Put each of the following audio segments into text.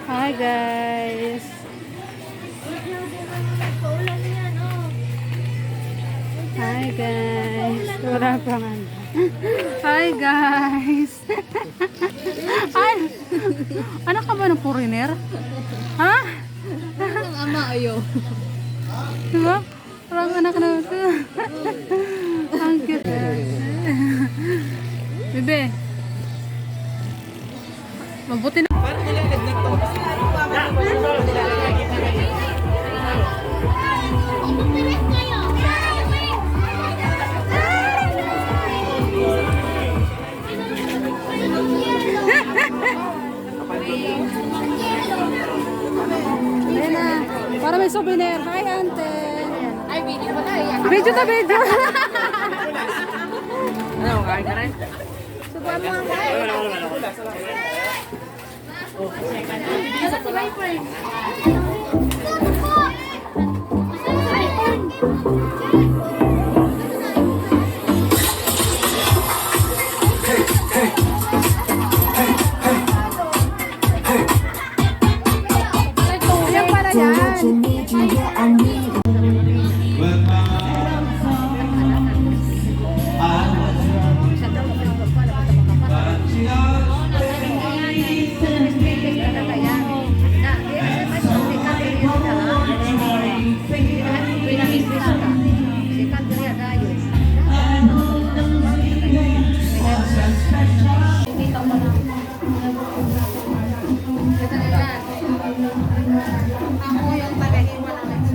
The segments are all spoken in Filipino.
Hi guys. Hi guys. Wala pang ano. Hi guys. Ay. Anak ka ba ng foreigner? Ha? Ang ama ayo. Diba? Parang anak na ito. Ang cute. Bebe. Mabuti na. Ayan na. Para may souvenir. Hi, ante. Ay, video pa tayo. Video ta, video. Ano, kain ka rin? Subuhan mo ang kain. Nasa si Viper. Ayan pala yan. Ako yung tagahiwa ng next.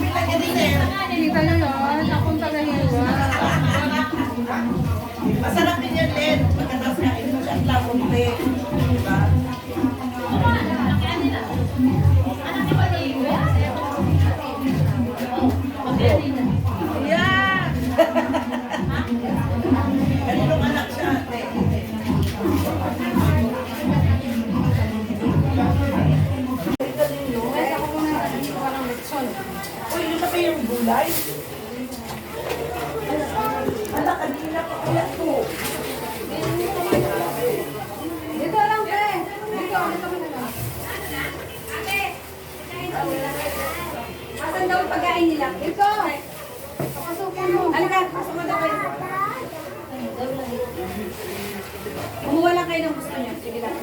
Kita nyo yun. Akong tagahiwa. Masarap din yan, Len. Pagkatapos kain mo siya at lamunti. Diba? Yeah! Kaninong anak siya, ate? Uy, yun na ba yung gulay? Anak, kanina pa kaya to. Dito lang, te. Dito. Asan daw pagkain nila? Dito. Pasukin mo. Halika, pasok mo daw kayo. Kumuha lang kayo ng gusto niyo. Sige lang.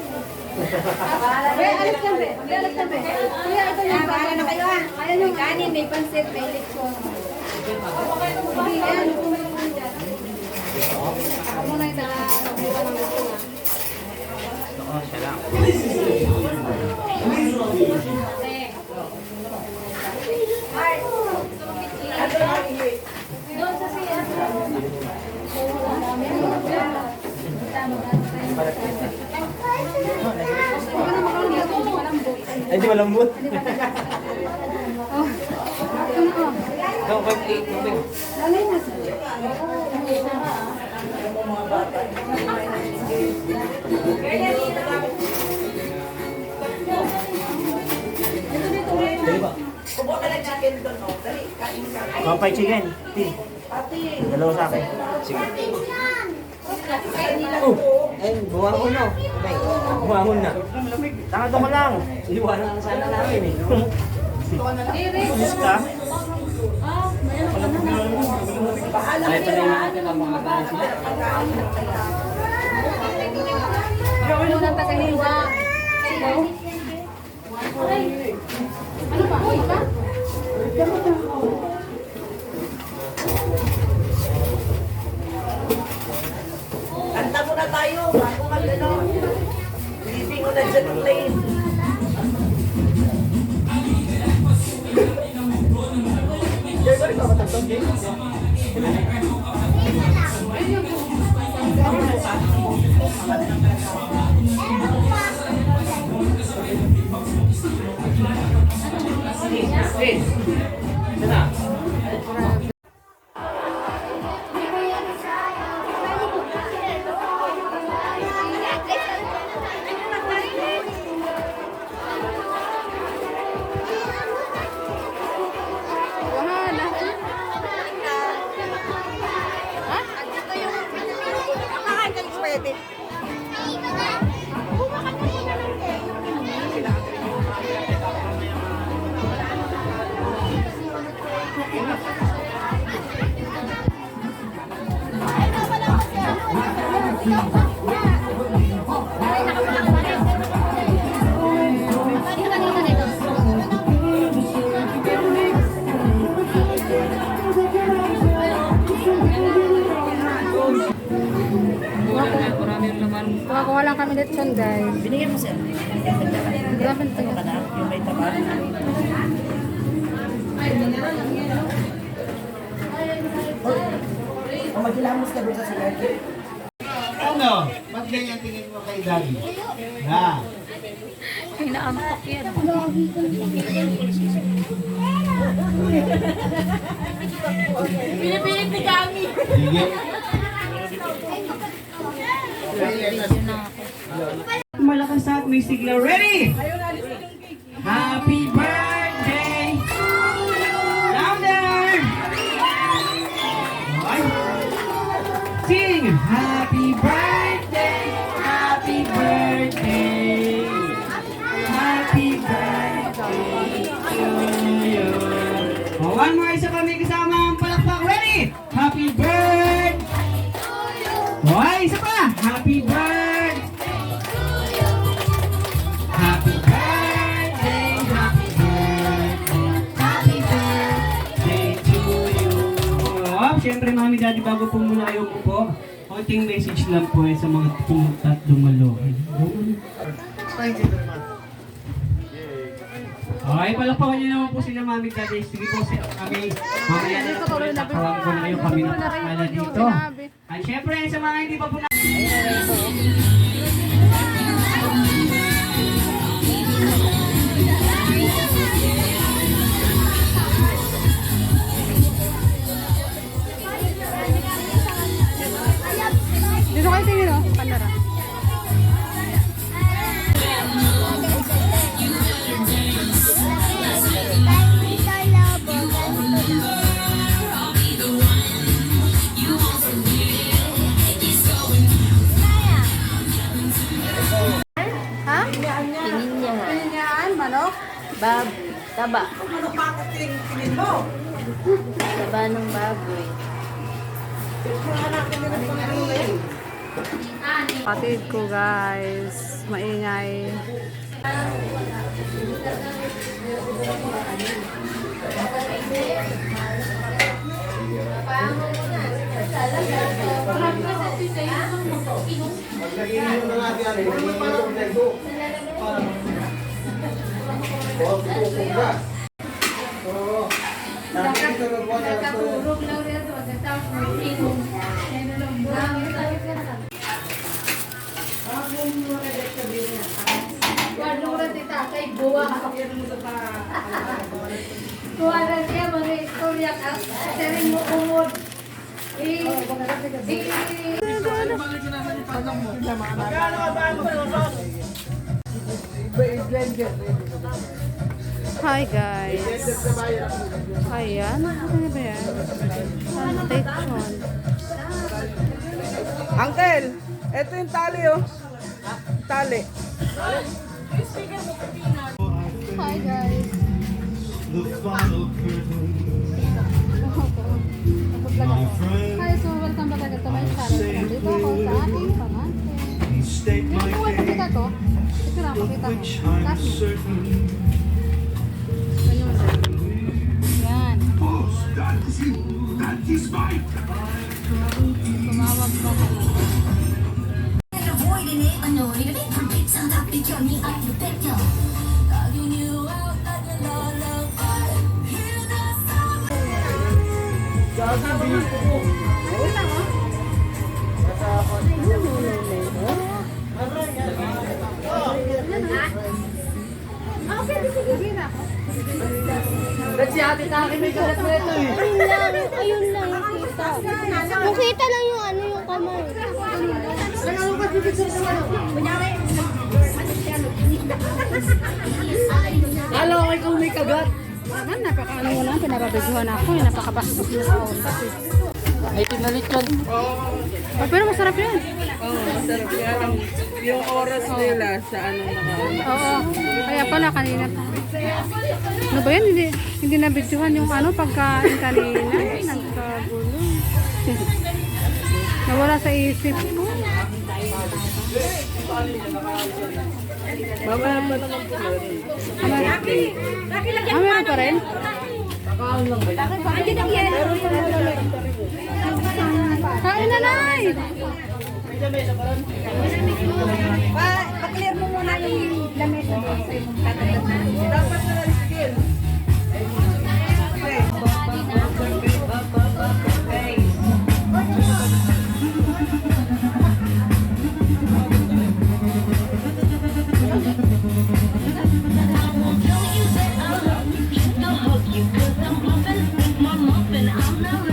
Be, alis lang, be. Alis lang, be. Kuya, ito yung bahala na kayo, ha? Ayan yung kanin, may pansit, may lechon. Sige, yan. Ako muna yung taga-sabiwa ng gusto na. Oo, siya lang. Doon sa siya. Ay, di malambot. Oh. Ito na, oh. Ikaw, 5-8 mo din. Lalay na. Dali ba? Kubo ka ng chicken doon, no? Dali, kain ka. Pampay chicken. Tin. Ate, Dalawa sa akin. Sige. kain nila Oh, to. ay, buwangon na. Bay, buwangon na. Takado ko lang. Iwanan lang sana namin eh. Pulis ka? Bahala Ay, ka pala nila. natin ang mga tao sila. Ako muna tagahiwa. Ano ba? Uy, ka? Kanta muna tayo, bago mag-ano. Leaving on a jet plane. Sis! Sana? Wala. Ha? Ito yung nakakanta yung pwede. Kuha lang kami lechon, guys. Binigyan mo siya. Grabe ito. Yung may taba. O maghilamos ka doon sa sigarilyo. Ano? Ba't ganyan tingin mo kay Daddy? Na. Inaampak yan. Pinipilit ni Kami. Sige. Malakas at may sigla. Ready? Happy birthday! Louder! Okay. Sing! Happy birthday! Happy birthday! Happy birthday to you! Oh, one more, isa kami kasama ang palakpak. Ready? Happy birthday! Okay, isa pa! Happy birthday! Happy birthday, happy birthday, happy birthday to you. Oh, syempre mami, daddy, bago po muna kayo po, konting message lang po sa mga pumunta at dumalo. Okay, palakpakan niyo naman po sila mami, daddy. Sige po kami, mamaya na po ulit, tawag ko na kayo kami na pala dito. At syempre, sa mga hindi pa po na... Dito kayo tingin, oh. Kamera. Ha? Pininyahan, manok? Taba. Ano bakit tingin mo? Taba ng baboy. Patid ko, guys. Maingay. Kuwara siya mga istorya ka, sering mo umod. Hi, guys. Ayan. Ano ba yan? Lechon. Uncle, eto yung tali oh. Tali. Hi, guys. Hi, so welcome back again to my channel. Nandito ako sa ating pamangkin. Yung buwan na kita to, ito na, pakita ko. Kasi, yan. Tumawag pa ko. Ba't si ate sa akin may kagat na ito eh? Ayun lang. Nakita lang yung ano yung kamay. Kala ko ikaw may kagat. Napakaano mo lang, pinababiguhan ako. Napakabastos mo sa oras eh. May pinalit yan. Pero masarap yan. Oo, masarap yan. Yung oras nila sa ano Oo. Kaya pala kanina pa. Ano ba yan? Hindi nabidyohan yung ano pagkain kanina. Nagkagulo. Nawala sa isip ko. Mamaya pa naman po. Meron pa rin? Kain na, Nay! Pa-clear mo muna yung lamesa. Dapat na lang skill. I'm not